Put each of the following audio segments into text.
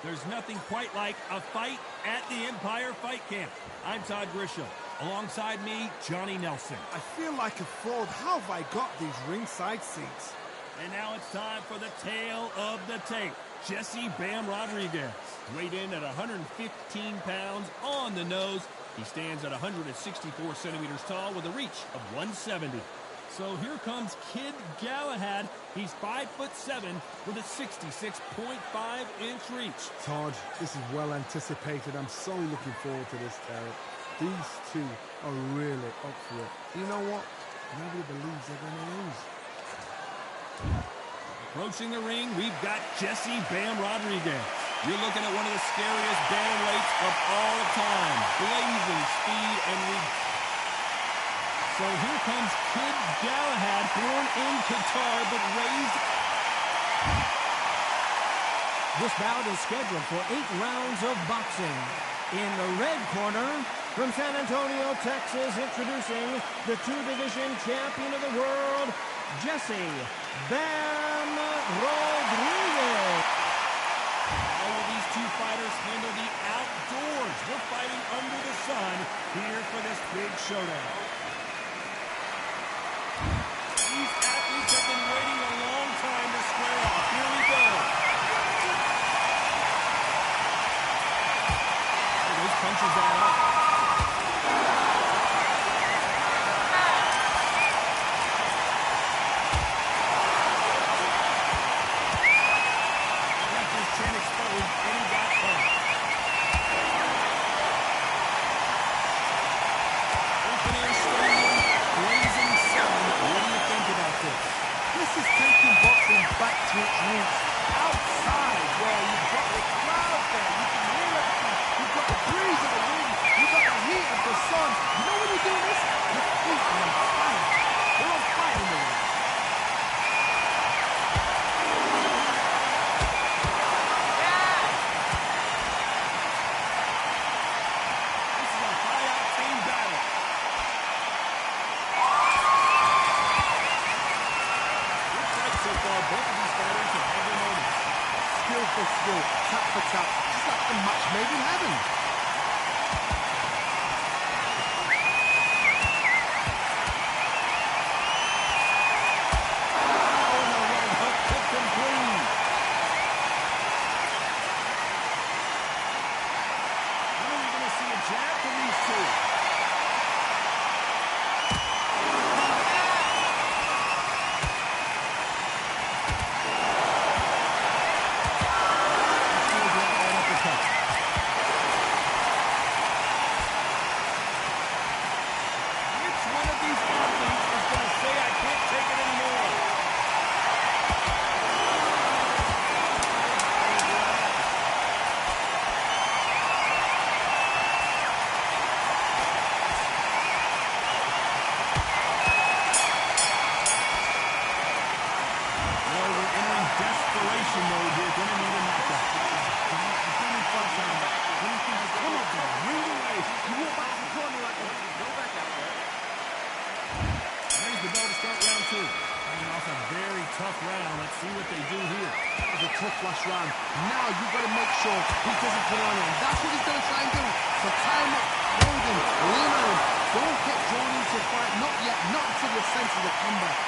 There's nothing quite like a fight at the Empire Fight Camp. I'm Todd Grisham. Alongside me, Johnny Nelson. I feel like a fraud. How have I got these ringside seats? And now it's time for the tale of the tape. Jesse Bam Rodriguez, weighed in at 115 pounds on the nose. He stands at 164 centimeters tall with a reach of 170. So here comes Kid Galahad. He's 5'7" with a 66.5-inch reach. Todd, this is well anticipated. I'm so looking forward to this, Terry. These two are really up for it. You know what? Nobody believes they're going to lose. Approaching the ring, we've got Jesse Bam Rodriguez. You're looking at one of the scariest bantamweights of all time. Blazing speed and reach. So here comes Kid Galahad, born in Qatar but raised. This bout is scheduled for 8 rounds of boxing. In the red corner, from San Antonio, Texas, introducing the 2-division champion of the world, Jesse Bam Rodriguez. How will these two fighters handle the outdoors? We're fighting under the sun here for this big showdown. These athletes have been waiting a long time to square off. Here we go. Those punches add up. Left his chin exposed and he got punched. Open air stadium, blazing sun. What do you think about this? This is taking boxing back to its roots. Outside, where you've got the crowd there, you can hear everything. You've got the breeze of the wind, you've got the heat of the sun. You know when you're doing this? Your feet are on fire. They're on fire in the ring. This is a high-octane battle. Looks like so far both of these fighters have had their moments. Skill for skill, tap for tap, just like a match made in heaven. Oh, no, right hook kicked him clean. When are we going to see a jab from these two? Let's go right uppercut. Which one of these athletes is going to say, I can't take it anymore? Well, we're entering desperation mode here. Gonna need a knockout. Come on, bro, move away. You walk back to the corner like that. Go back out there. There's the bell to start round 2. Coming off a very tough round. Let's see what they do here. It was a tough last round. Now you've got to make sure he doesn't put on him. That's what he's going to try and do. So tie him up, hold him, lean on him. Don't get drawn into a fight. Not yet. Not until you're sensing the comeback.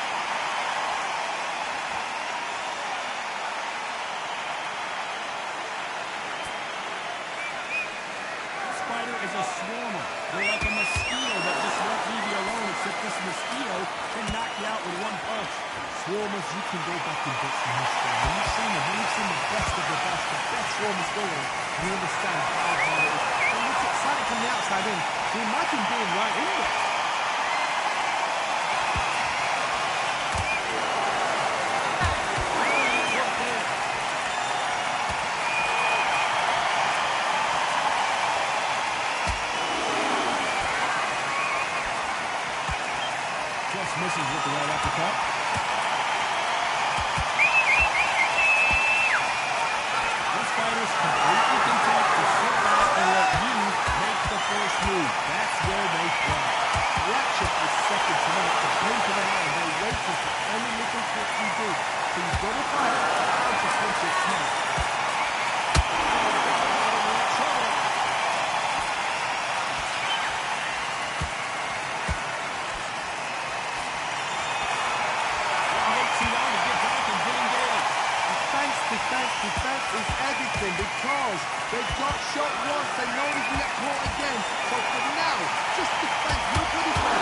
This fighter is a swarmer. They're like a mosquito that just won't leave you alone, except this mosquito can knock you out with one punch. Swarmers, you can go back and get some history. When you've seen the best of the best swarmers going, you understand how hard it is. When you look at from the outside in, you imagine being right in there. Just misses with the right uppercut. This fighter's completely content to sit back and let you make the first move. That's where they thrive. Reaction is second to none. It's a blink of an eye, and they wait to any little what you do. So you've got to fight, and just once it's smart. interesting because they got shot once, they know they can get caught again. So for now, just defend. Look at this one.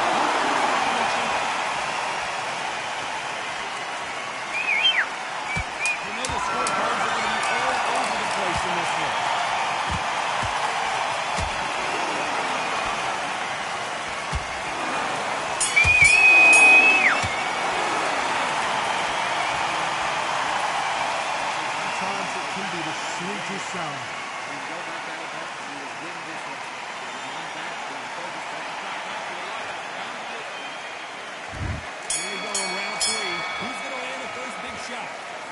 You know the scorecards are going to be all over the place in this one. Sometimes it can be the sweetest sound. Here we go in round 3. Who's going to land the first big shot?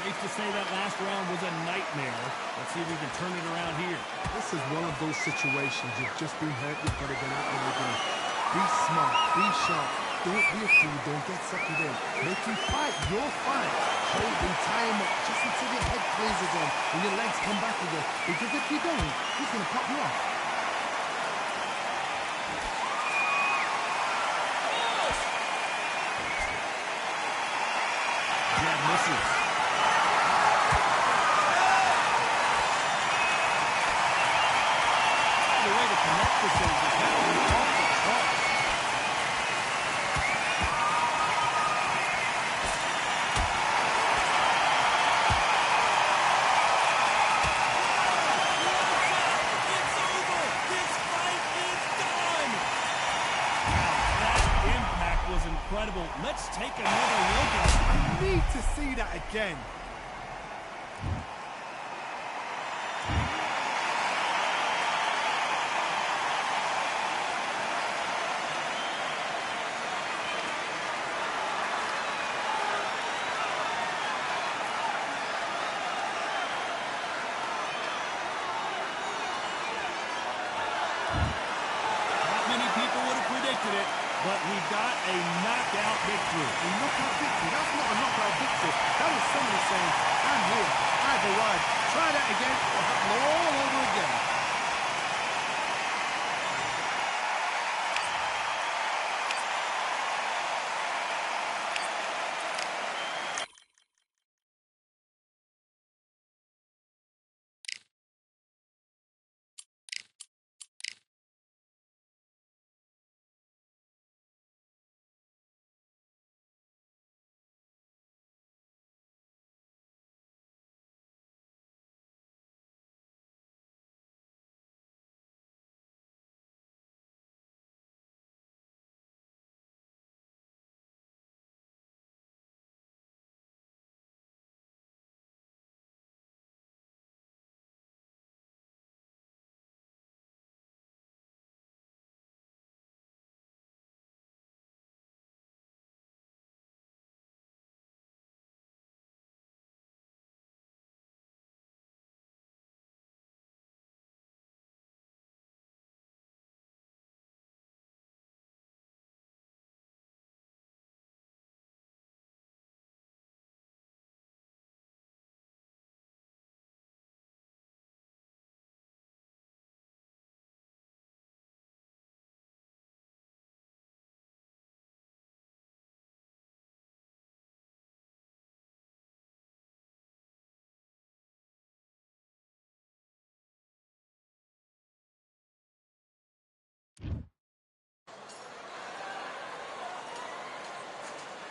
Safe to say that last round was a nightmare. Let's see if we can turn it around here. This is one of those situations. You've just been hurt, you've got to get out and again. Be smart, be sharp. Don't be a fool, don't get suckered in. Make him fight your fight. Hold him, tie him up just until your head clears again and your legs come back again. Because if you don't, he's going to pop you off. Jab misses. The way to connect the soldiers. That was off the charts. It's over. This fight is done. Wow, that impact was incredible. Let's take another look at it. I need to see that again. Not many people would have predicted it, but we got a knockout victory. A knockout victory? That's not a knockout victory. That was somebody saying, I'm here, I've arrived. Try that again, it'll happen all over again.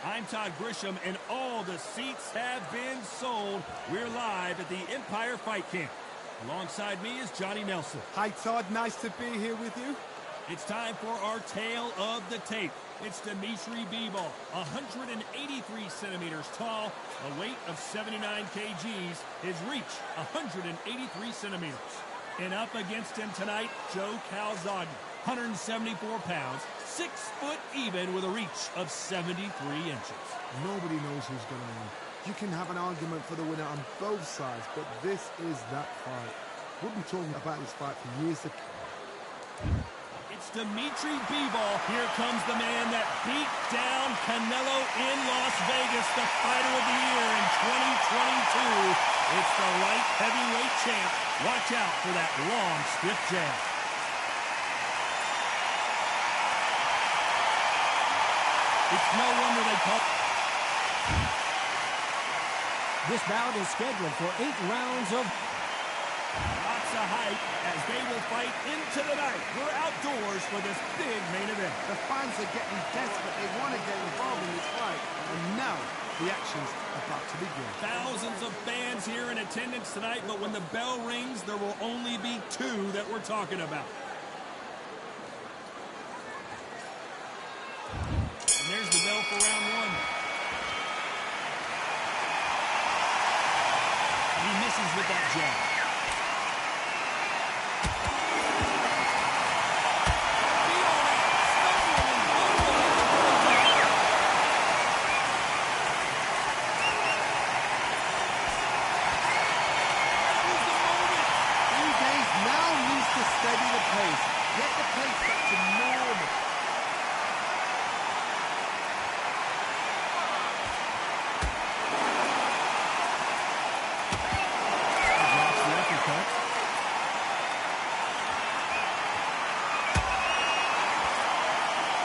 I'm Todd Grisham, and all the seats have been sold. We're live at the Empire Fight Camp. Alongside me is Johnny Nelson. Hi Todd, nice to be here with you. It's time for our tale of the tape. It's Dimitri Bivol, 183 centimeters tall, a weight of 79 kgs, his reach 183 centimeters. And up against him tonight, Joe Calzaghe, 174 pounds, 6 foot even with a reach of 73 inches. Nobody knows who's going to win. You can have an argument for the winner on both sides, but this is that fight. We've been talking about this fight for years. It's Dimitri Bivol. Here comes the man that beat down Canelo in Las Vegas, the fighter of the year in 2022. It's the light heavyweight champ. Watch out for that long, stiff jab. It's no wonder they call. This bout is scheduled for 8 rounds of... as they will fight into the night. We're outdoors for this big main event. The fans are getting desperate. They want to get involved in this fight. And now the action's about to begin. Thousands of fans here in attendance tonight, but when the bell rings, there will only be two that we're talking about. And there's the bell for round one. He misses with that jab. Steady the pace. Get the pace back to normal. Drops the uppercut.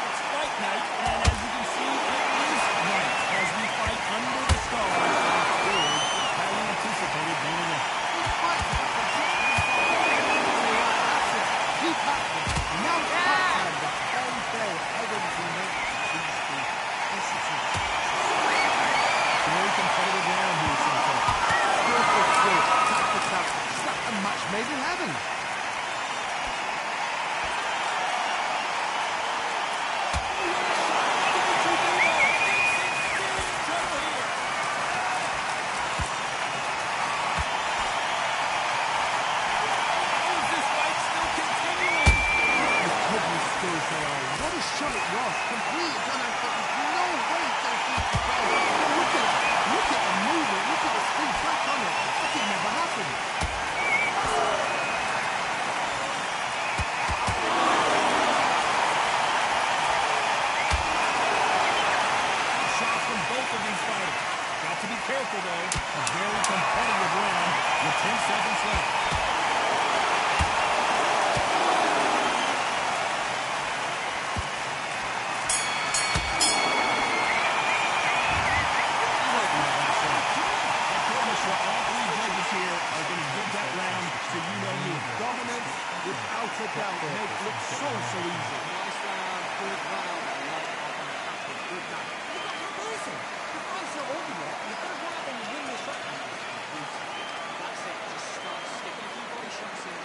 It's fight night, and as you can see, it is night as we fight under the stars of this big, highly anticipated main event. This fight is keep happening. Now it's fight time. The fanfare heading to make these two. Very competitive round here, Sensei. Skillful skill. Tactics out. It's like a match made in heaven. What a shot it was. Completely done out. There's no way it's going to keep the goal. Look at it. Look at the movement. Look at the speed. Back on it. That could never happen. Shots from both of these fighters. Got to be careful, though. A very competitive round with 10 seconds left. Dominance, without a doubt, make it look so easy. Nice round, good round. I like how fantastic. Good night. Listen, the fights are over yet. You better go out and win this round. That's it. Just start sticking a few body shots in.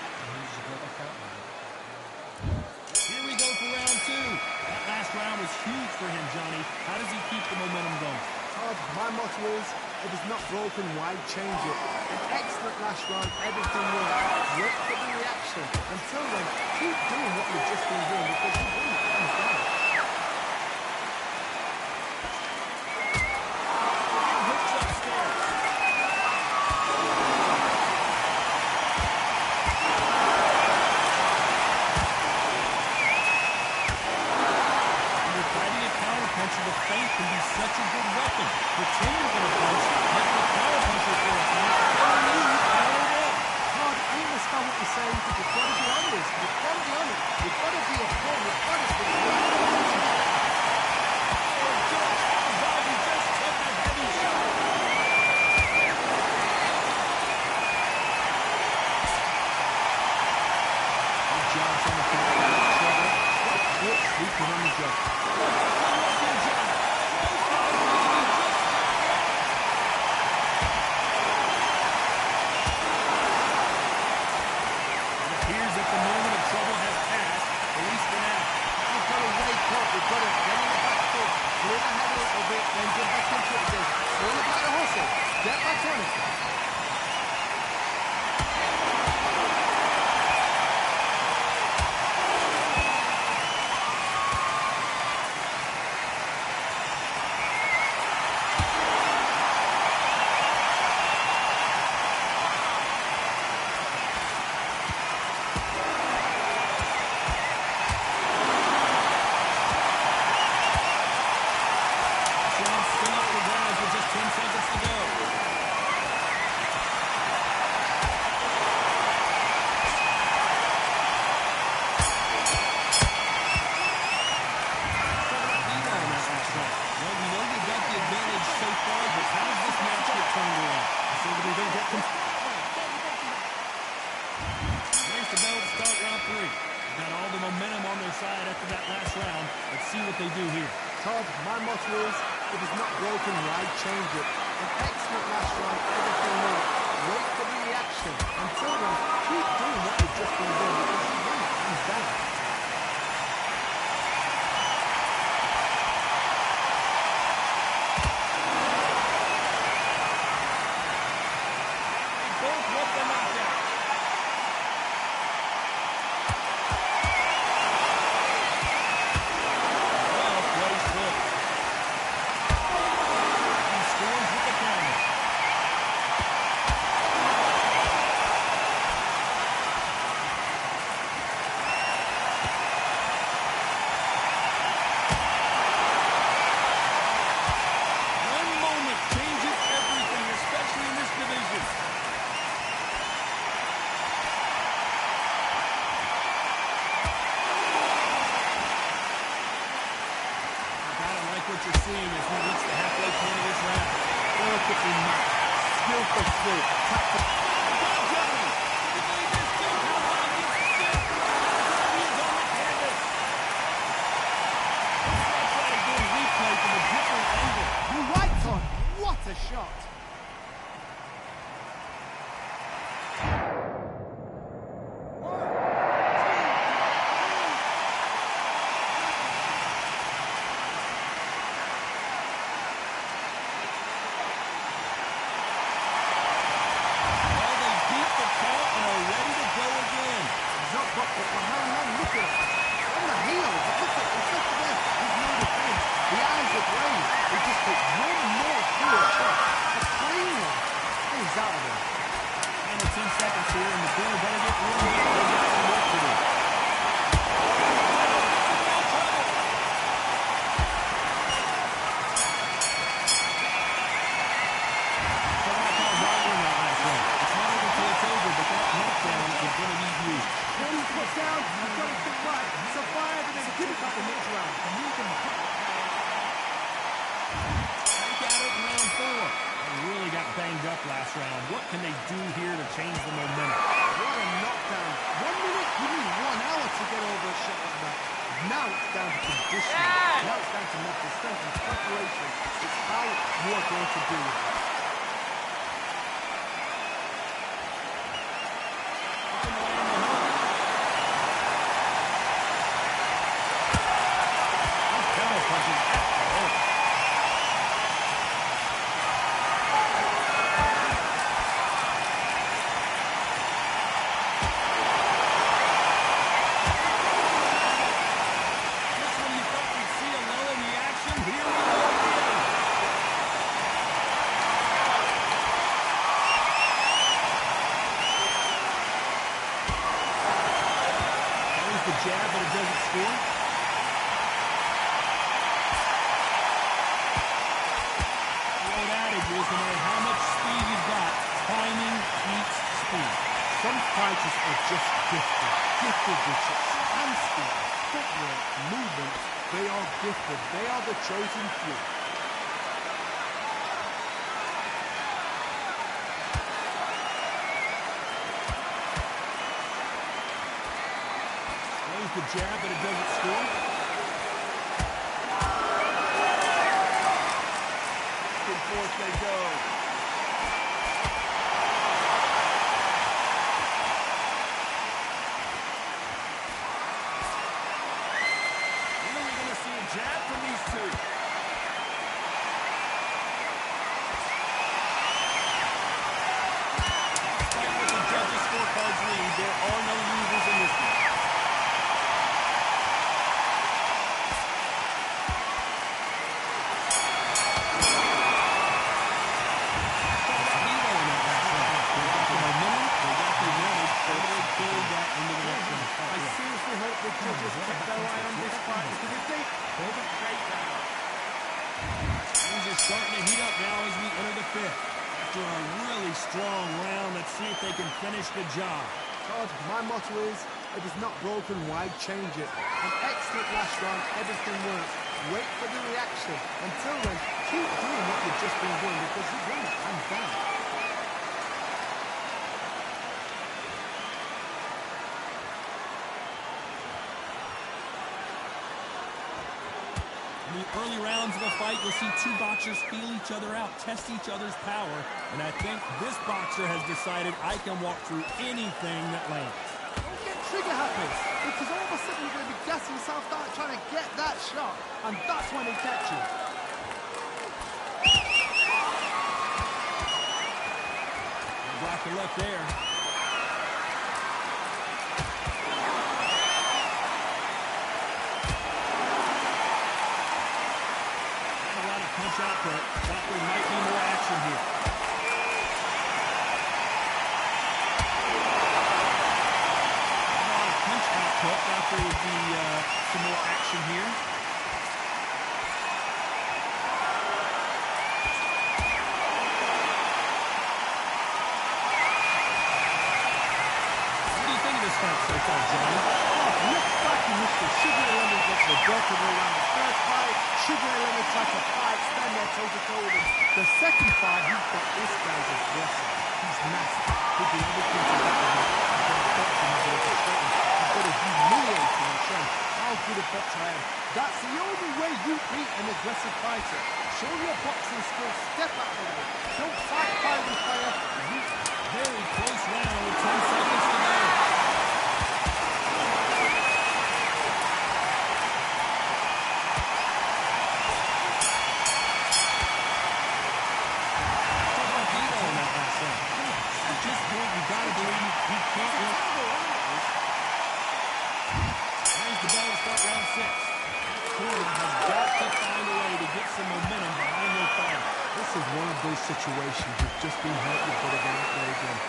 Here we go for round two. That last round was huge for him, Johnny. How does he keep the momentum going? Todd, my motto is, if it's not broken, why change it? An excellent last round, everything worked. Wait for the reaction. Until then, keep doing what you've just been doing because you win it hands down. Hooks upstairs. When you're fighting a counterpuncher, the feint can be such a good weapon. Pretend you're going to punch, let the counterpuncher for a feint, and then you counter it. Todd, I understand what you're saying, but you've got to be honest. You've got to be honest. You've got to be a pro. You've got to be He just took a heavy shot. Good job trying to figure out trouble. Good sweeping on the jump. It appears that the moment of trouble has passed, at least for now. start round 3. Got all the momentum on their side after that last round. Let's see what they do here. Todd, my motto is, if it's not broken, why change it? An excellent last round, everything worked. Wait for the reaction. Until then, keep doing what you've just been doing because you win it hands down. They both want the knockout. Well placed hook. He scores with the counter. One moment changes everything, especially in this division. Gotta like what you're seeing as we reach the halfway point of this round. Perfectly matched. Skillful throw. Johnny, can you believe this? Still how long he's still he is on the canvas. Let's try to get a replay from a different angle. You're right, Todd. What a shot. Well, they beat the count and are ready to go again. Drop back the behind man, look at it. On the heels, look at it, look at this. There's no defense. The eyes are glazed. He just took one more poor shot. A clean one. And he's out of there. Final 10 seconds here, and the corner better get warmed up. They've got some work to do. So that's how bothering that last one. It's not over till it's over, but that knockdown is going to need used. When he's put down, you've got to think right. Survive and then give it back the next round. And you can Take out it in round 4. They really got banged up last round. What can they do here to change the momentum? What a knockdown. 1 minute, you need 1 hour to get over a shot like that. Now it's down to conditioning. Now it's down to mental strength and preparation. It's how you are going to do it. Looking to land the hook. Those counter punches at the hook. Just when you thought you'd see a lull in the action, here we go again. There's the jab, but it doesn't score. The old adage is no matter how much speed you've got, timing beats speed. Some fighters are just gifted. Gifted with hand speed, footwork, movements. They are gifted. They are the chosen few. Throws the jab, but it doesn't score. Back and forth they go. When are we going to see a jab from these two? Despite what the judges' scorecards read, there are no losers in this one. I seriously hope the judges kept their eye on this fight because if they hold a great round. Things are starting to heat up now as we enter the 5th. After a really strong round, let's see if they can finish the job. Todd, my motto is, if it's not broken, why change it? An excellent last round, everything works. Wait for the reaction. Until then, keep doing what you've just been doing because you won it hands down. In the early rounds of a fight, you'll see two boxers feel each other out, test each other's power, and I think this boxer has decided I can walk through anything that lands. Don't get trigger happy, because all of a sudden you're going to be gassing yourself out trying to get that shot, and that's when they catch you. Block the left there. Punch output. Thought there might be more action here. A lot of punch output. Thought there would be some more action here. What do you think of this fight so far, Johnny? Look back initially. Sugar Ray Leonard gets the better around the first fight. Sugar Ray Leonard tried to fight, stand there toe-to-toe with him. The second fight, he thought this guy's aggressive. He's nasty. He did everything to get with him. He's got to box him, he's got to threaten him. He's got to humiliate him and show him how good a boxer I am. That's the only way you beat an aggressive fighter. Show your boxing skills, step out of the way. Don't fight fire with fire. Very close round with 10 seconds to go. Situations, you've just been hurt, you've got to get out there again.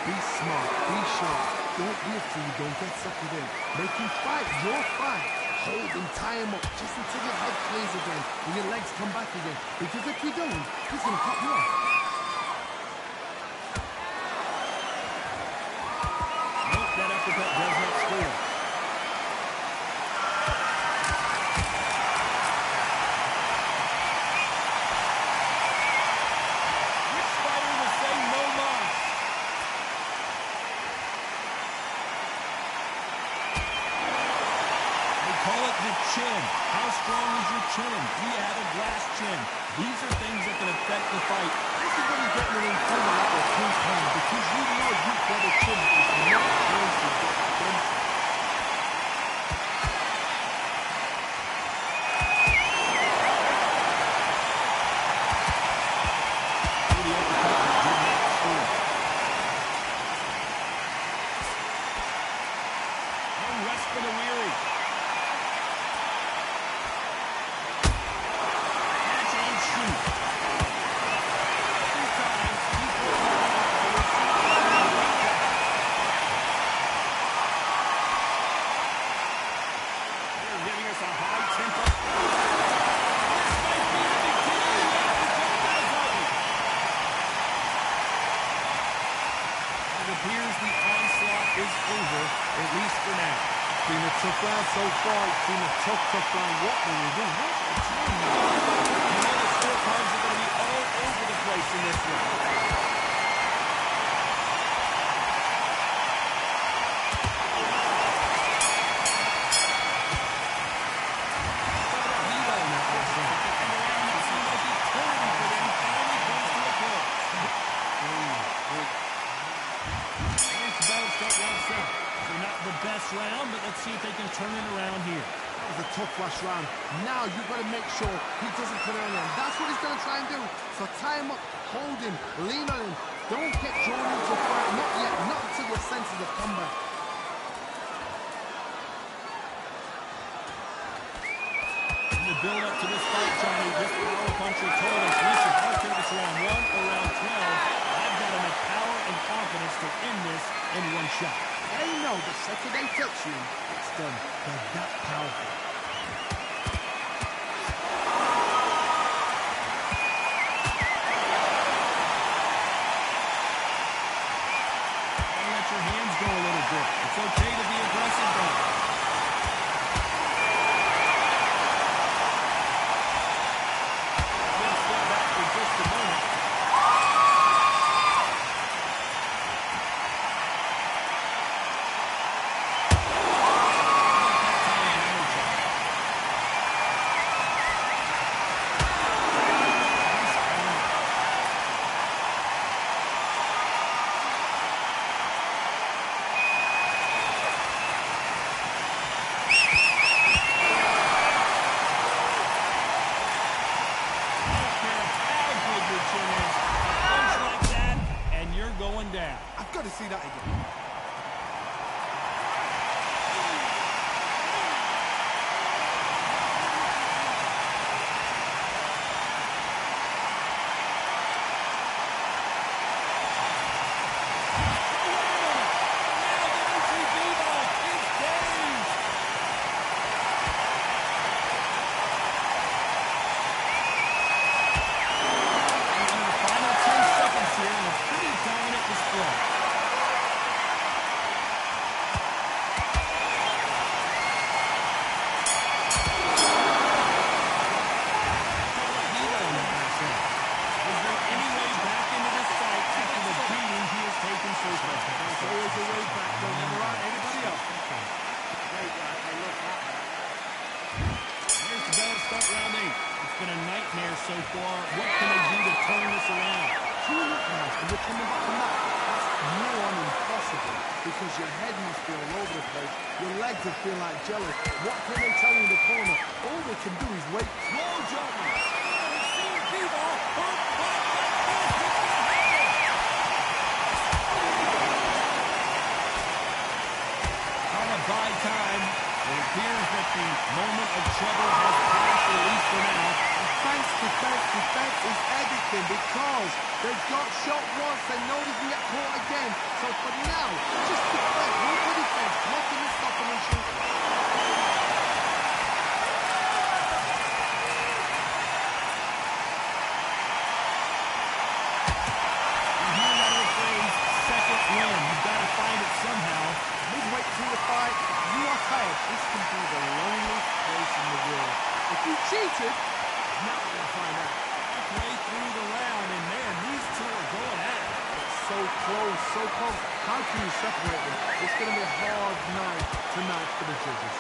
Be smart, be sharp, don't be a fool, don't get suckered in. Make him fight your fight. Hold him, tie him up, just until your head clears again and your legs come back again. Because if you don't, he's going to cut you off. Nope, that uppercut does not score. Chin. How strong is your chin? Do you have a glass chin? These are things that can affect the fight. This is when you get in an corner like a King's hand because you know you've got a chin that is not going to get bent. And rest for the weary. Been a tough round so far. It's been a tough round. What will we do? What a time. You know the scorecards are going to be all over the place in this one. Best round, but let's see if they can turn it around here. That was a tough rush round. Now you've got to make sure he doesn't put it on him. That's what he's going to try and do. So tie him up, hold him, lean on him. Don't get drawn into a fight. Not yet, not until your senses have come back. In the build-up to this fight, Johnny, this power puncher told us, listen, I don't care if it's round 1 or round 12, I've got enough power and confidence to end this in one shot. They know the second they touch you, it's done. They're that powerful. Don't let your hands go a little bit. It's okay to be aggressive, though. We'll step back for just a moment. been a nightmare so far. What can they do to turn this around? 2 knockdowns and you're coming back from that. That's near on impossible because your head must be all over the place. Your legs will feel like jelly. What can they tell you in the corner? All they can do is wait. Slow jumping. Trying to buy time. It appears that the moment of trouble has passed, at least for now. Defense is everything because they've got shot once. They know they can get caught again. So for now, just defense. Look for defense. Nothing is stopping them shooting. You've got to find it somehow. Midway through the fight, you are tired. This can be the loneliest place in the world. If you cheated, you're not going to find out. Halfway through the round, and man, these two are going at it. It's so close, so close. How can you separate them? It's going to be a hard night tonight for the judges.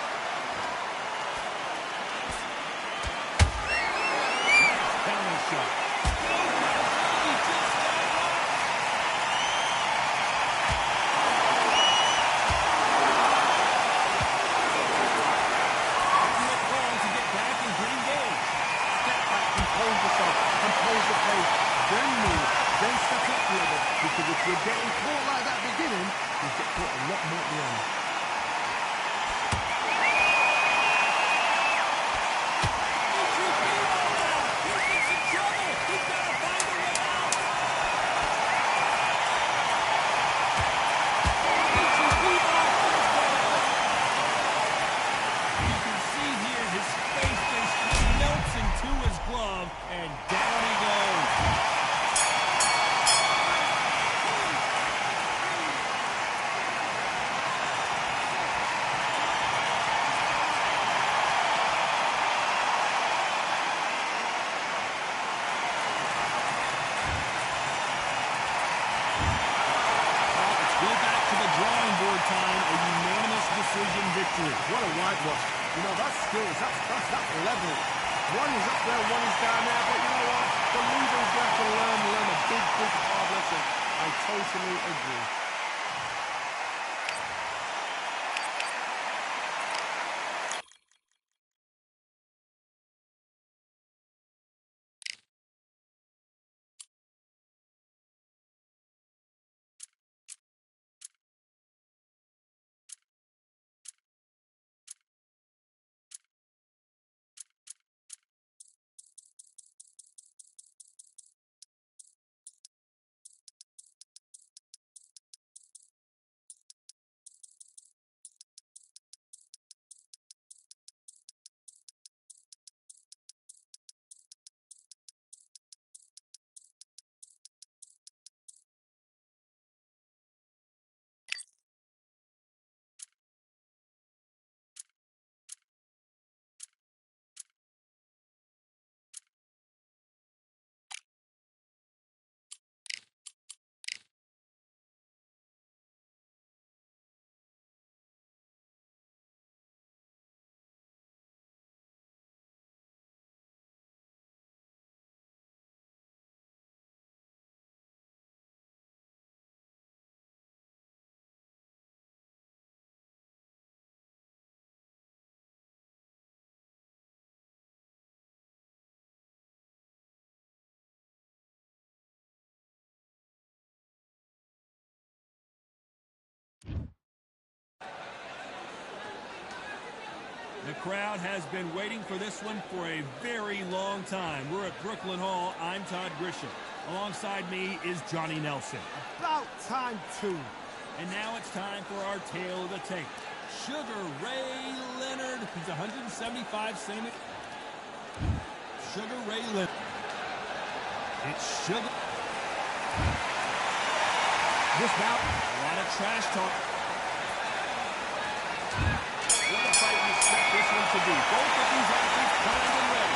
Counter shot. Because if you're getting caught like that beginning, you get caught a lot more at the end. You can see here his face just melts into his glove, and down he goes. Time, a unanimous decision victory. What a whitewash. You know, that's skills. That's level. One is up there, one is down there. But you know what? The leaders have to learn a big hard lesson. I totally agree. The crowd has been waiting for this one for a very long time. We're at Brooklyn Hall. I'm Todd Grisham. Alongside me is Johnny Nelson. About time, too. And now it's time for our tale of the tape. Sugar Ray Leonard. He's 175 centimeters. Sugar Ray Leonard. It's Sugar. This bout, a lot of trash talk. What a fight you expect this one to be. Both of these athletes primed and ready.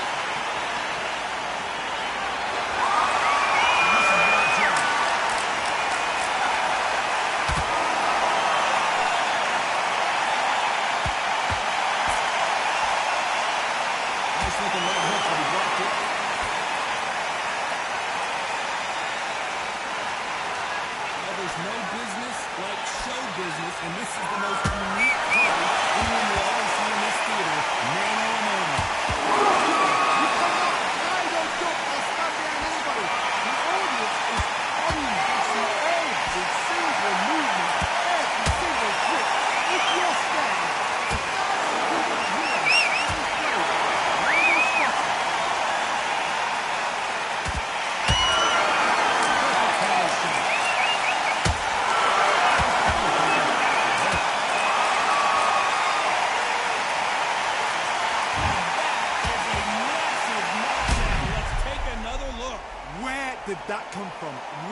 And this is where it's at. Nice looking leg hook, but he blocked it.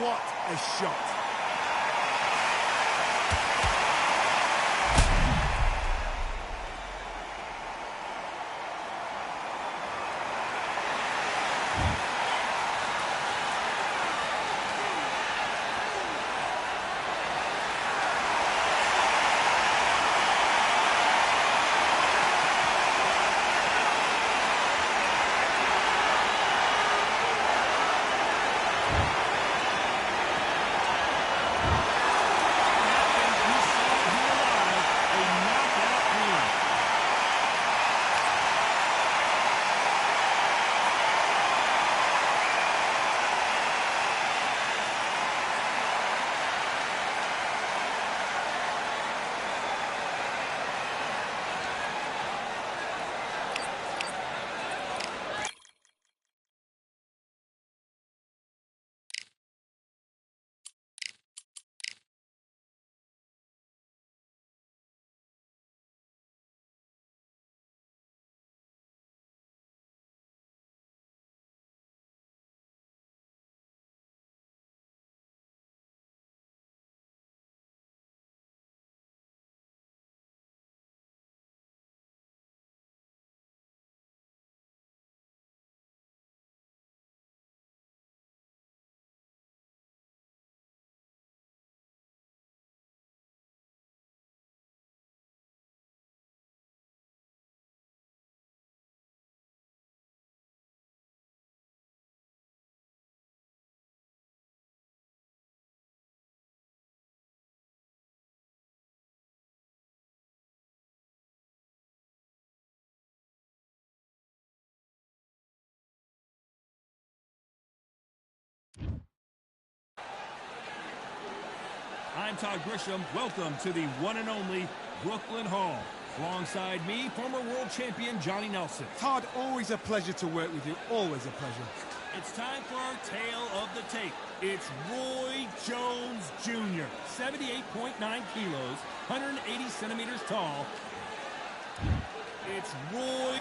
What a shot. I'm Todd Grisham. Welcome to the one and only Brooklyn Hall. Alongside me, former world champion Johnny Nelson. Todd, always a pleasure to work with you. Always a pleasure. It's time for our tale of the tape. It's Roy Jones Jr., 78.9 kilos, 180 centimeters tall. It's Roy.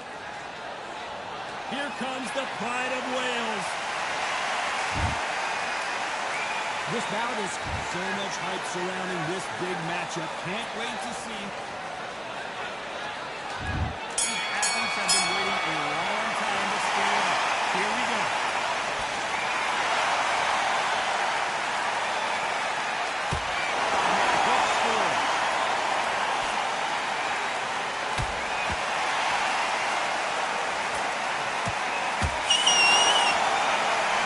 Here comes the pride of Wales. This bout is so much hype surrounding this big matchup. Can't wait to see. These athletes have been waiting a long time to scale up. Here we go. Good score.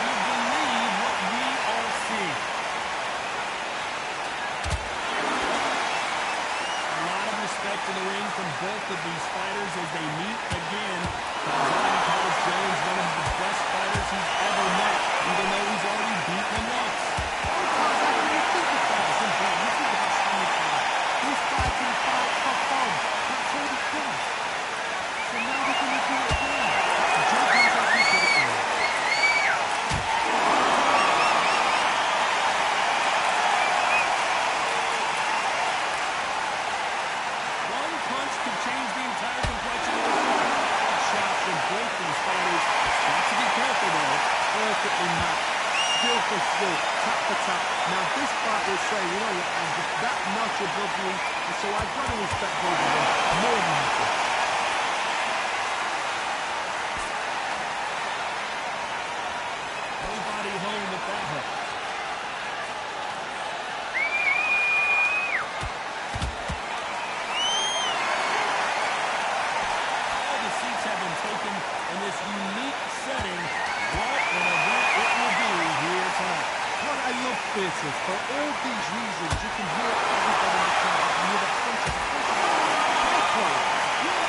You believe what we are seeing. A lot of respect in the ring from both of these fighters as they meet again. Calzone calls Jones one of the best fighters he's ever met, even though he's already beaten him once. This guy can fight for fun. That's all he does. So now they're going to do it again. Joe comes out and said it all. One punch could change the entire complexion of the fight. Shots from both these fighters. Got to be careful, though. Perfectly matched. Skill for skill. Tap for tap. Now this fight will say, you know what, I'm just that notch above you, and so I've got to respect both of them more than that. Nobody home with that hook. All the seats have been taken in this unique setting. What an event it will be here tonight. What I love theatres, for all these reasons, you can hear everybody in the crowd. You can hear the punch of the punch. ThePRO.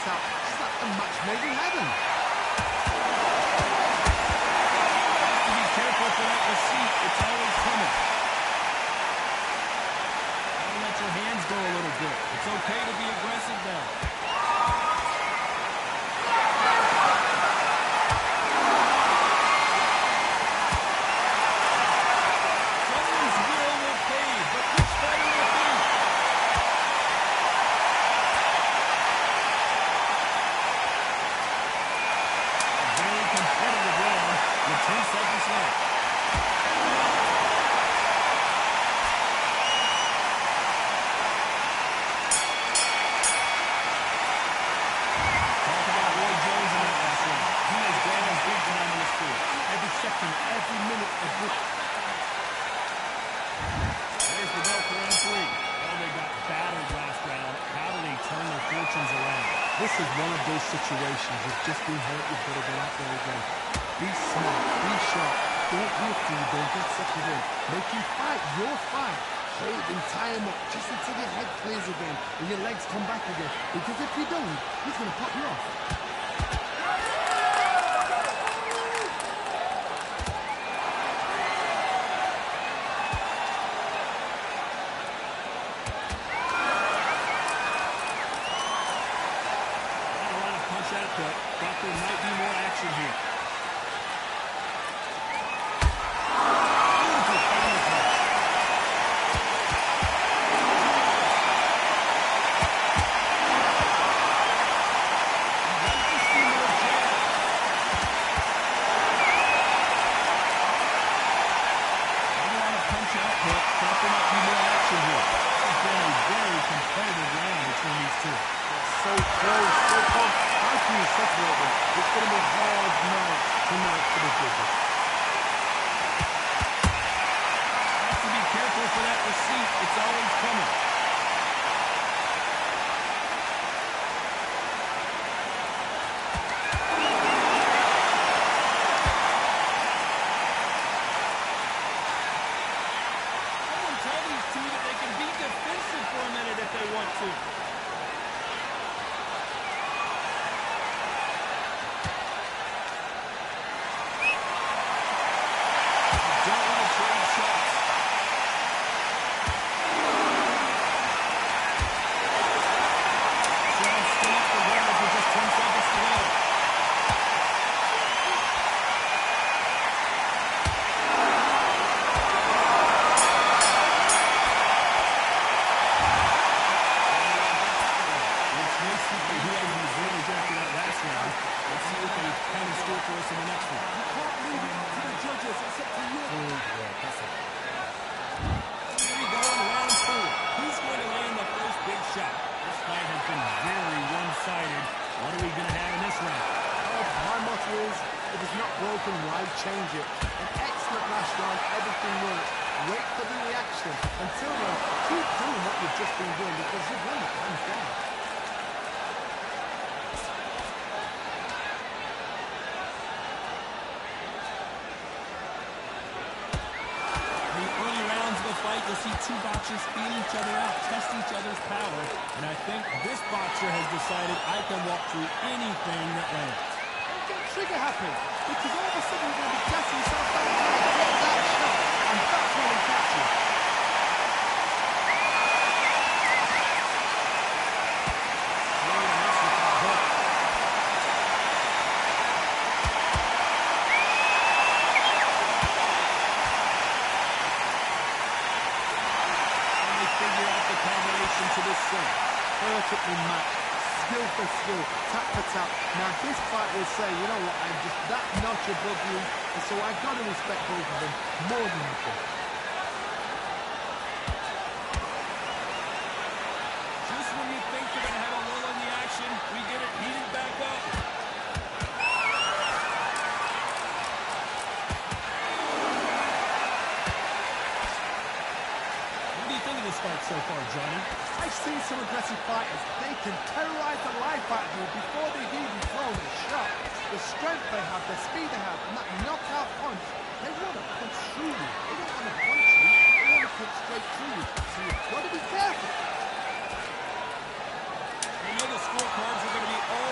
out. It's like a match made in heaven. To be careful for that receipt. It's always coming. Don't let your hands go a little bit. It's okay to be aggressive now. Someone's will pay, but which fighter will be? A very competitive round with 10 seconds left. Talk about Roy Jones in that last round. He has gone big time in the sport. Every second, every minute of this. There's the bell for round 3. Oh, they got battered last round. How do they turn their fortunes around? This is one of those situations. You've just been hurt. You've got to go out there again. Be smart. Be sharp. Don't be a fool. Don't get suckered in. Make him fight your fight. Hold him, tie him up, just until your head clears again and your legs come back again. Because if you don't, he's going to pop you off. Not a lot of punch out, but thought there might be more action here. Beautiful final punch. I'd like to see more jab. Not a lot of punch out, but thought there might be more action here. This has been a very competitive round between these two. So close, so close. How can you separate them? It's going to be hard night tonight for the judges. Have to be careful for that receipt. It's always coming. Someone tell these two that they can be defensive for a minute if they want to. Don't want to trade shots. Strong spin up the ground with just 10 seconds to go. It's nice to see who has these winners after that last round. Let's see what they kind of score for us in the next one. You can't leave it to the judges. It's up to you. Here we go in round 4. Who's going to land the first big shot? This fight has been very one-sided. What are we going to have in this round? My motto is, if it's not broken, why change it? An excellent last round, everything works. Wait for the reaction. Until then, keep doing what you've just been doing because you've won it hands down. In the early rounds of the fight, you'll see two boxers feel each other out, test each other's power, and I think this boxer has decided I can walk through anything that lands. Don't get trigger happy because all of a sudden you're going to be gassing yourself out and get that shot. And that's when he catch you. Very nice with that hook. And they figure out the combination to this set. Perfectly matched. Skill for skill, tap for tap. Now this fight will say, you know what, I'm just that notch above you, and so I've got to respect both of them more than anything. Just when you think you're going to have a lull in the action, we get it heated back up. What do you think of this fight so far, Johnny? I've seen some aggressive fighters. They can terrorize the life out of you before they've even thrown a shot. The strength they have, the speed they have, and that knockout punch, they want to punch through you. They don't want to punch you, they want to punch straight through you. So you've got to be careful. We know the scorecards are going to be all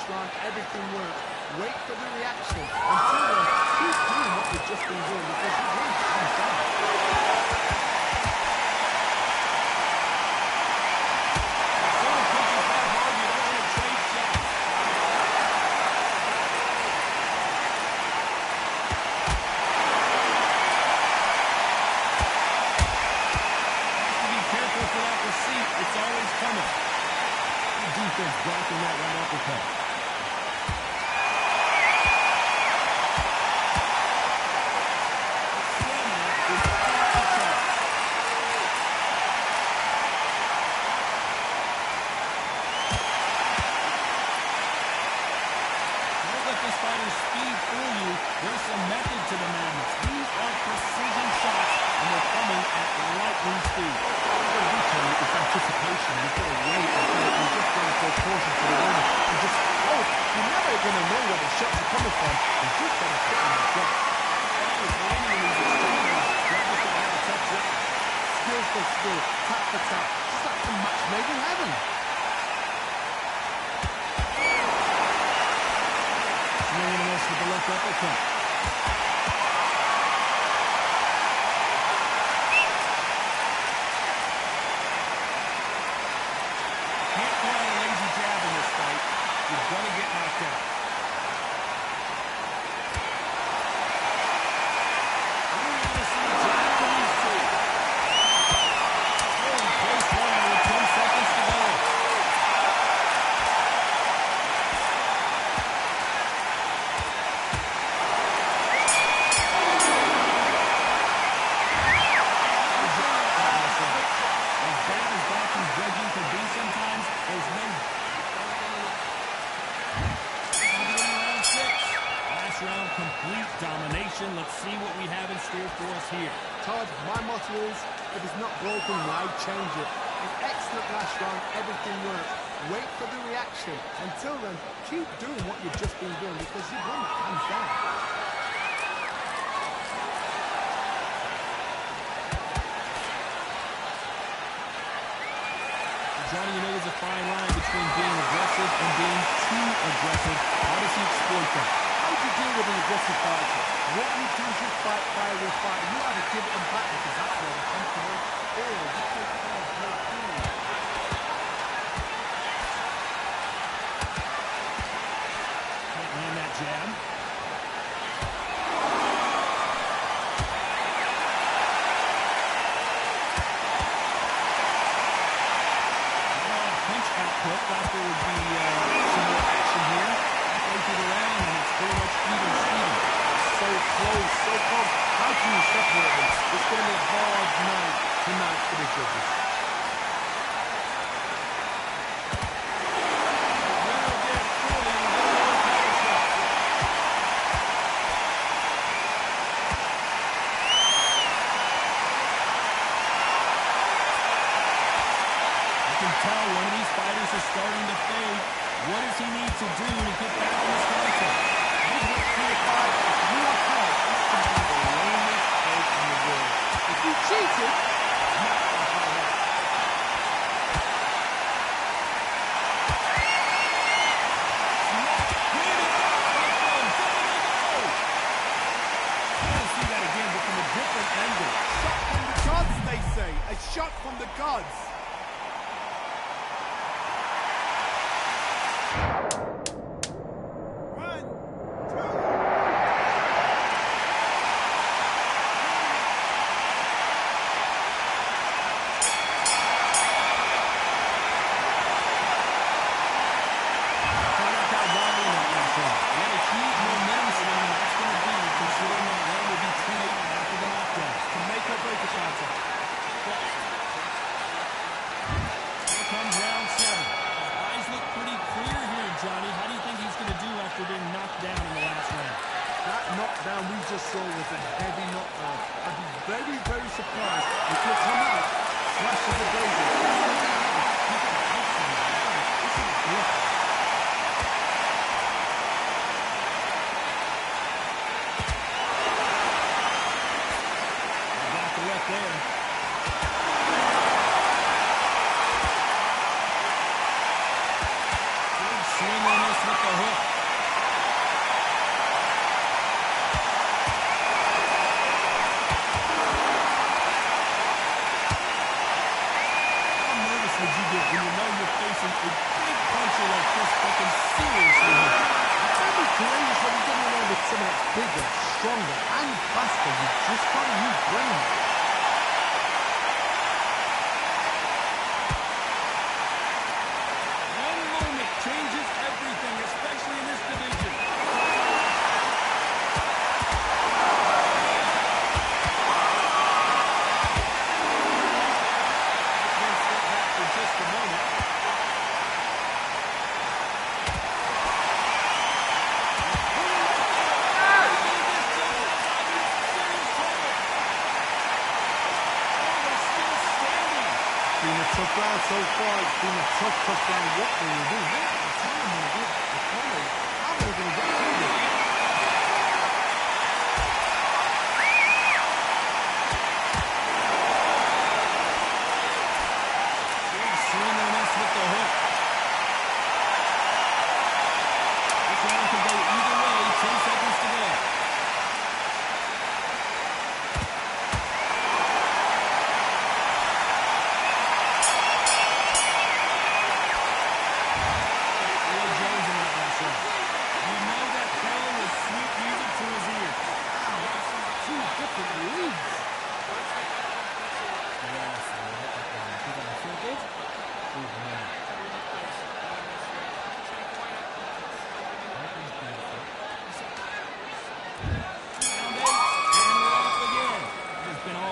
round, everything works. Wait for the reaction. Until then, keep doing what you've just been doing because you've won hands down. It's always coming. The defense blocking that right uppercut. Don't let this fighter's speed fool you. There's some method to the madness. These are precision shots, and they're coming at lightning speed. It's anticipation. You've got to wait until you're just going to go caution to the winner. You just hope. You're never going to know where the shots are coming from. You just got to put in the shot. Skill for skill, tap for tap. Just like some match made in heaven. Swinging and miss with the left uppercut. You're going to get knocked out. We're going to see Japanese two. Oh, he placed one with 10 seconds to go. As bad as boxing judging can be sometimes, there's no round, complete domination. Let's see what we have in store for us here. Todd, my motto is, if it's not broken, why change it? An excellent last round, everything works. Wait for the reaction. Until then, keep doing what you've just been doing because you've won that hands down. Johnny, you know there's a fine line between being aggressive and being too aggressive. How does he exploit that? How do you deal with an aggressive fighter? What you do is you fight fire with fire. You have to give it them back because that's where they come from. Or you take it out of your team. Can't land that jab. Punch output. Thought there would be some more action here. Halfway through the round, and it's pretty much even Steven. So close, so close. How can you separate them? It's going to be a hard night tonight for the judges. Tell one of these fighters is starting to fade. What does he need to do to get back in this contest? He's not free to fight. If you are hurt, this can be the loneliest place in the world. If you cheated, you're not going to find out. I want to see that again, but from a different angle. Shot from the gods, they say. A shot from the gods. Johnny, how do you think he's going to do after being knocked down in the last round? That knockdown we just saw was a heavy knockdown. I'd be very, very surprised if he'll come out, smashes the daisy. This is bluff. Got the left there. Swing on this with the hook. Just got to use brain. One moment changes everything, especially in this division. Let's step back for just a moment. Been a tough round so far. It's been a tough round. What will we do? What the time will we do? How are we going to get through this? Big swing and a miss with the hook. This round could go either way. 10 seconds to go.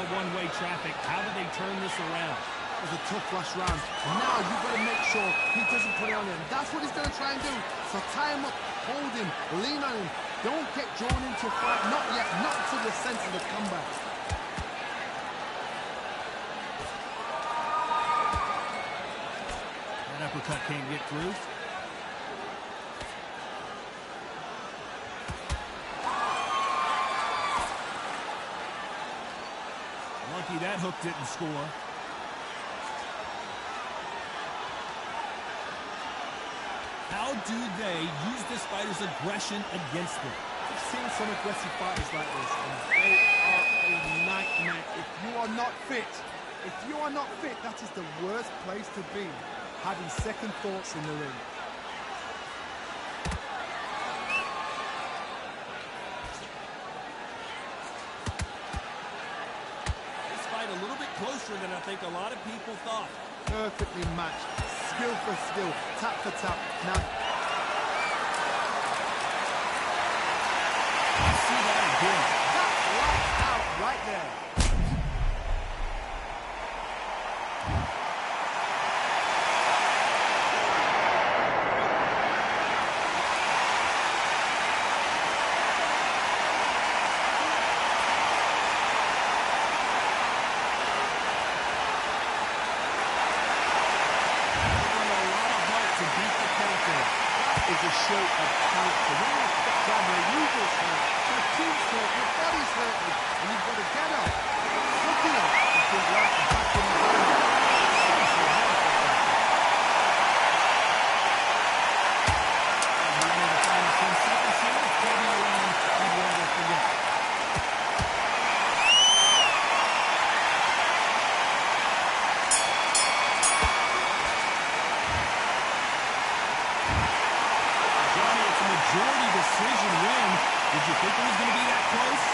One-way traffic. How do they turn this around? It was a tough last round. Now you've got to make sure he doesn't put it on him. That's what he's going to try and do. So tie him up, hold him, lean on him. Don't get drawn into a fight. Not yet. Not until you're sensing the comeback. That uppercut can't get through. Lucky that hook didn't score. How do they use this fighter's aggression against them? I've seen some aggressive fighters like this, and they are a nightmare. If you are not fit, that is the worst place to be, having second thoughts in the ring. A little bit closer than I think a lot of people thought. Perfectly matched, skill for skill, tap for tap. Now, see that again. That's lights out right there. Is a show of character. When you step down there, you just hurt. Your team's hurt, your body's hurting, and you've got to get up. Look at it. It's been right back in the game. Seriously hard for that. And we're in the final 10 seconds here. Maybe around you'd rather forget. Majority decision win. Did you think it was going to be that close?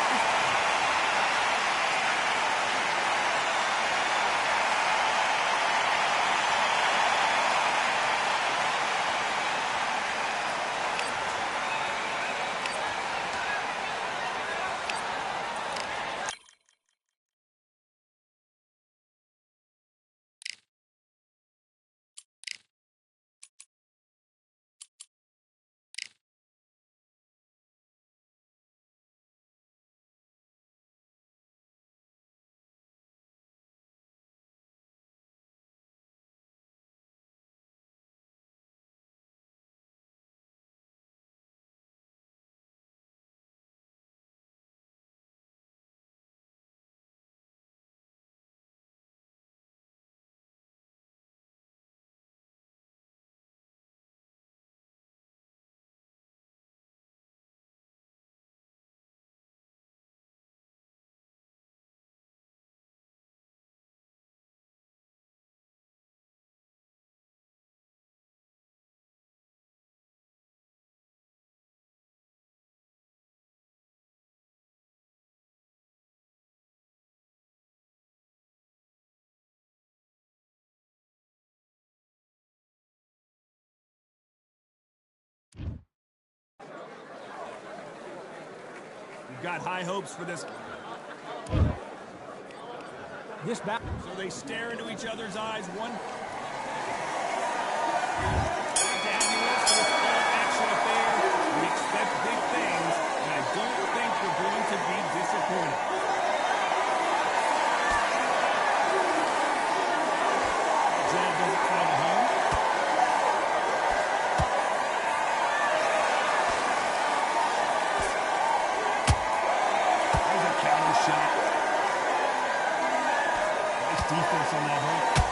We've got high hopes for this. This battle. So they stare into each other's eyes. One. Action affair. We expect big things, and I don't think we're going to be disappointed. Jab doesn't find a home. There's a counter shot. Nice defense on that hook.